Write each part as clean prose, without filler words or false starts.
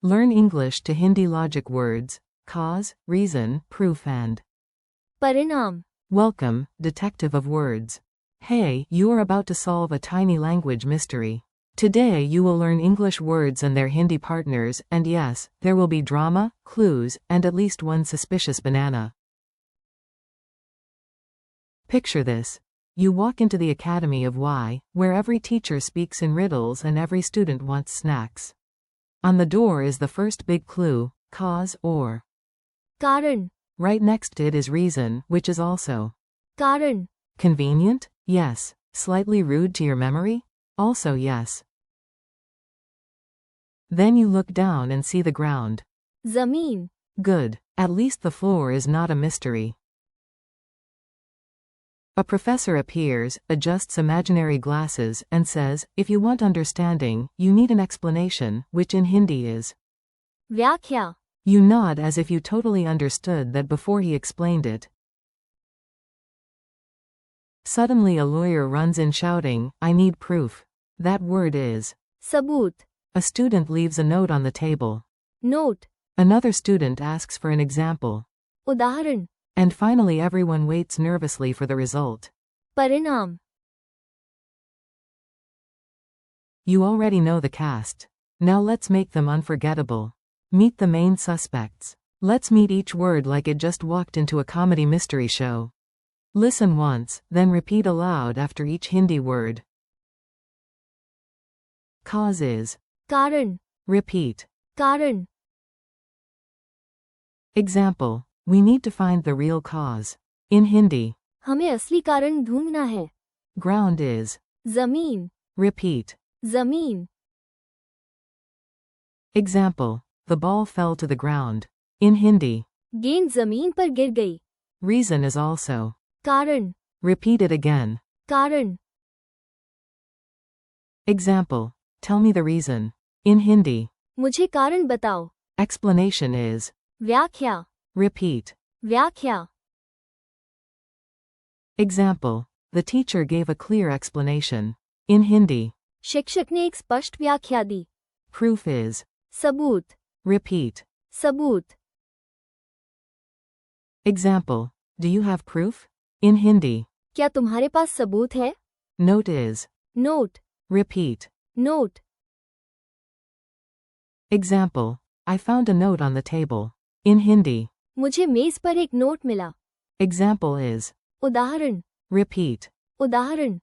Learn English to Hindi logic words, cause, reason, proof and परिणाम. welcome, detective of words. Hey, you are about to solve a tiny language mystery. Today you will learn English words and their Hindi partners, and yes, there will be drama, clues, and at least one suspicious banana. Picture this. You walk into the Academy of Y, where every teacher speaks in riddles and every student wants snacks. On the door is the first big clue, cause or कारण. right next to it is reason, which is also कारण. convenient? Yes. Slightly rude to your memory? Also yes. Then you look down and see the ground. जमीन. Good. At least the floor is not a mystery. A professor appears, adjusts imaginary glasses, and says, if you want understanding, you need an explanation, which in Hindi is व्याख्या. You nod as if you totally understood that before he explained it. Suddenly a lawyer runs in shouting, I need proof. That word is सबूत. A student leaves a note on the table. Note. Another student asks for an example. उदाहरण. And finally everyone waits nervously for the result. परिणाम. You already know the cast. Now let's make them unforgettable. Meet the main suspects. Let's meet each word like it just walked into a comedy mystery show. Listen once, then repeat aloud after each Hindi word. Cause is. कारण. Repeat. कारण. Example. We need to find the real cause. In Hindi. हमें असली कारण ढूंढना है. Ground is. जमीन. Repeat. जमीन. Example. The ball fell to the ground. In Hindi. गेंद जमीन पर गिर गई. Reason is also. कारण. Repeat it again. कारण. Example. Tell me the reason. In Hindi. मुझे कारण बताओ. Explanation is. व्याख्या. Repeat. व्याख्या. Example. The teacher gave a clear explanation. In Hindi. शिक्षक ने एक स्पष्ट व्याख्या दी. Proof is. सबूत. Repeat. सबूत. Example. Do you have proof? In Hindi. क्या तुम्हारे पास सबूत है? Note is. Note. Repeat. Note. Example. I found a note on the table. In Hindi. मुझे मेज पर एक नोट मिला. Example is. उदाहरण. Repeat. उदाहरण.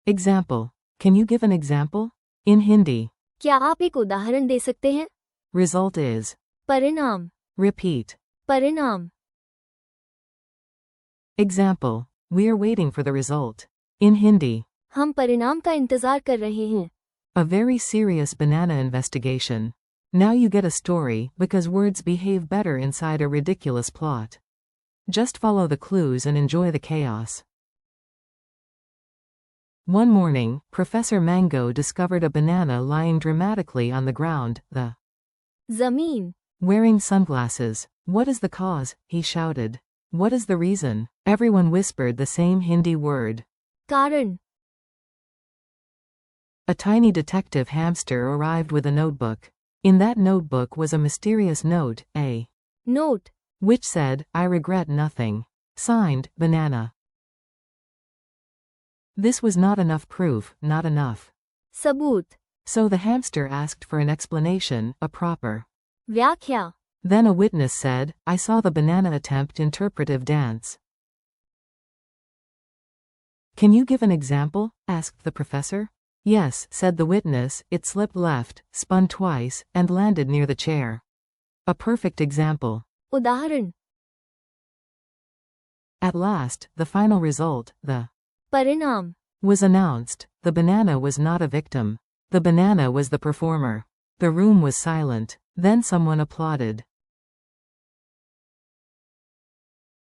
Example. Can you give an example? In Hindi. क्या आप एक उदाहरण दे सकते हैं? Result is. परिणाम. Repeat. परिणाम. Example. We are waiting for the result. In Hindi. हम परिणाम का इंतजार कर रहे हैं. A very serious banana investigation. Now you get a story, because words behave better inside a ridiculous plot. Just follow the clues and enjoy the chaos. One morning, Professor Mango discovered a banana lying dramatically on the ground, the जमीन. wearing sunglasses. What is the cause? He shouted. What is the reason? Everyone whispered the same Hindi word. कारण. A tiny detective hamster arrived with a notebook. In that notebook was a mysterious note, a note. which said, I regret nothing. Signed, Banana. This was not enough proof, not enough. सबूत. So the hamster asked for an explanation, a proper. व्याख्या. Then a witness said, I saw the banana attempt interpretive dance. Can you give an example? Asked the professor. Yes, said the witness, it slipped left, spun twice, and landed near the chair. A perfect example. उदाहरण. At last, the final result, the परिणाम. was announced. The banana was not a victim. The banana was the performer. The room was silent. Then someone applauded.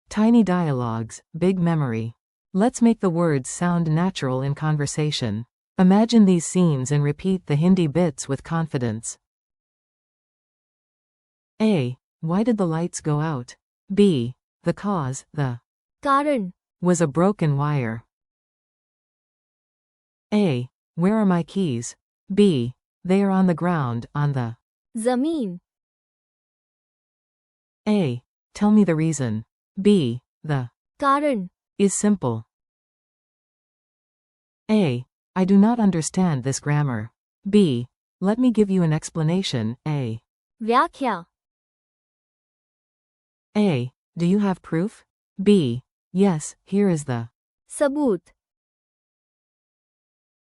Tiny dialogues, big memory. Let's make the words sound natural in conversation. Imagine these scenes and repeat the Hindi bits with confidence. A. Why did the lights go out? B. The cause, the कारण. was a broken wire. A. Where are my keys? B. They are on the ground, on the. ज़मीन. A. Tell me the reason. B. The. कारण. Is simple. A. I do not understand this grammar. B. Let me give you an explanation. A. व्याख्या. A. Do you have proof? B. Yes, here is the. सबूत.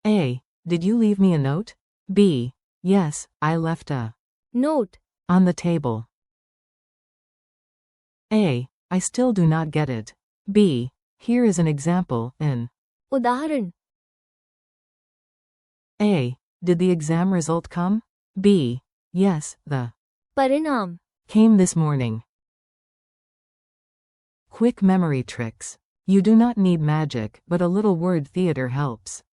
A. Did you leave me a note? B. Yes, I left a. Note. On the table. A. I still do not get it. B. Here is an example, in. उदाहरण. A. Did the exam result come? B. Yes, the. परिणाम. Came this morning. Quick memory tricks. You do not need magic, but a little word theater helps.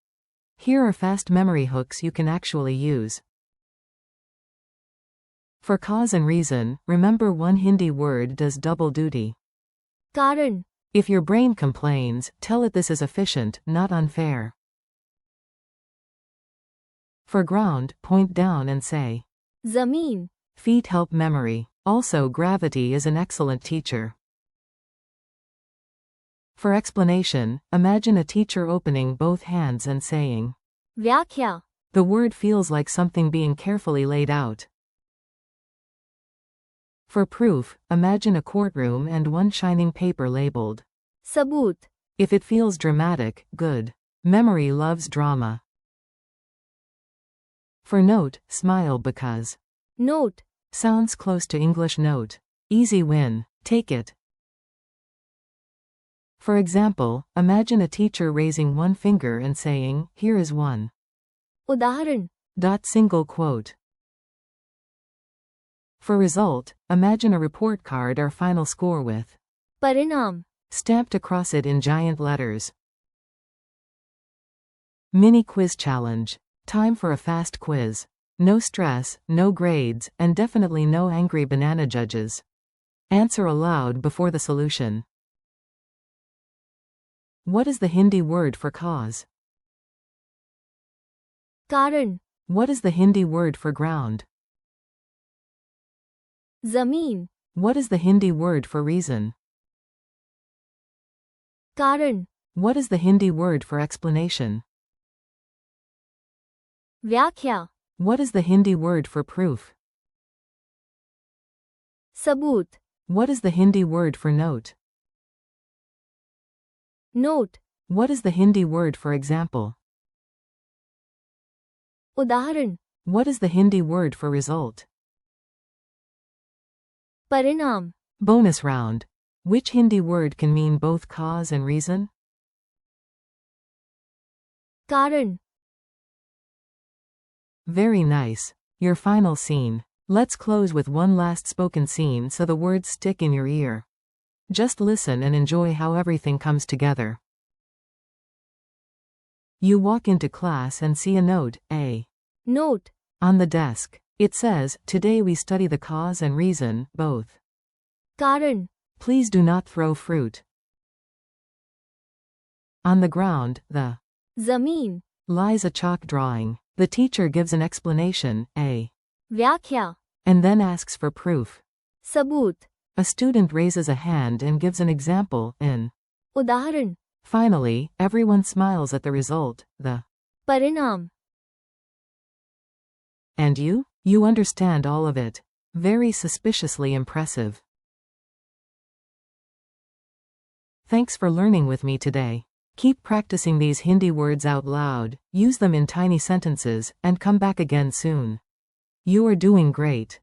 Here are fast memory hooks you can actually use. For cause and reason, remember one Hindi word does double duty. कारण. If your brain complains, tell it this is efficient, not unfair. For ground, point down and say. ज़मीन. Feet help memory. Also, gravity is an excellent teacher. For explanation, imagine a teacher opening both hands and saying. व्याख्या. The word feels like something being carefully laid out. For proof, imagine a courtroom and one shining paper labeled. सबूत. If it feels dramatic, good. Memory loves drama. For note, smile because. Note. Sounds close to English note. Easy win. Take it. For example, imagine a teacher raising one finger and saying, here is one. उदाहरण. Single quote. For result, imagine a report card or final score with. परिणाम. Stamped across it in giant letters. Mini quiz challenge. Time for a fast quiz. No stress, no grades, and definitely no angry banana judges. Answer aloud before the solution. What is the Hindi word for cause? कारण. What is the Hindi word for ground? ज़मीन. What is the Hindi word for reason? कारण. What is the Hindi word for explanation? व्याख्या. What is the Hindi word for proof? सबूत. What is the Hindi word for note? Note. What is the Hindi word for example? उदाहरण. What is the Hindi word for result? परिणाम. Bonus round. Which Hindi word can mean both cause and reason? कारण. Very nice. Your final scene. Let's close with one last spoken scene so the words stick in your ear. Just listen and enjoy how everything comes together. You walk into class and see a note, A. Note. On the desk. It says, today we study the cause and reason, both. कारण. Please do not throw fruit. On the ground, the. ज़मीन. Lies a chalk drawing. The teacher gives an explanation, A. व्याख्या. And then asks for proof. सबूत. A student raises a hand and gives an example, in. उदाहरण. Finally, everyone smiles at the result, the. परिणाम. And you? You understand all of it. Very suspiciously impressive. Thanks for learning with me today. Keep practicing these Hindi words out loud, use them in tiny sentences, and come back again soon. You are doing great.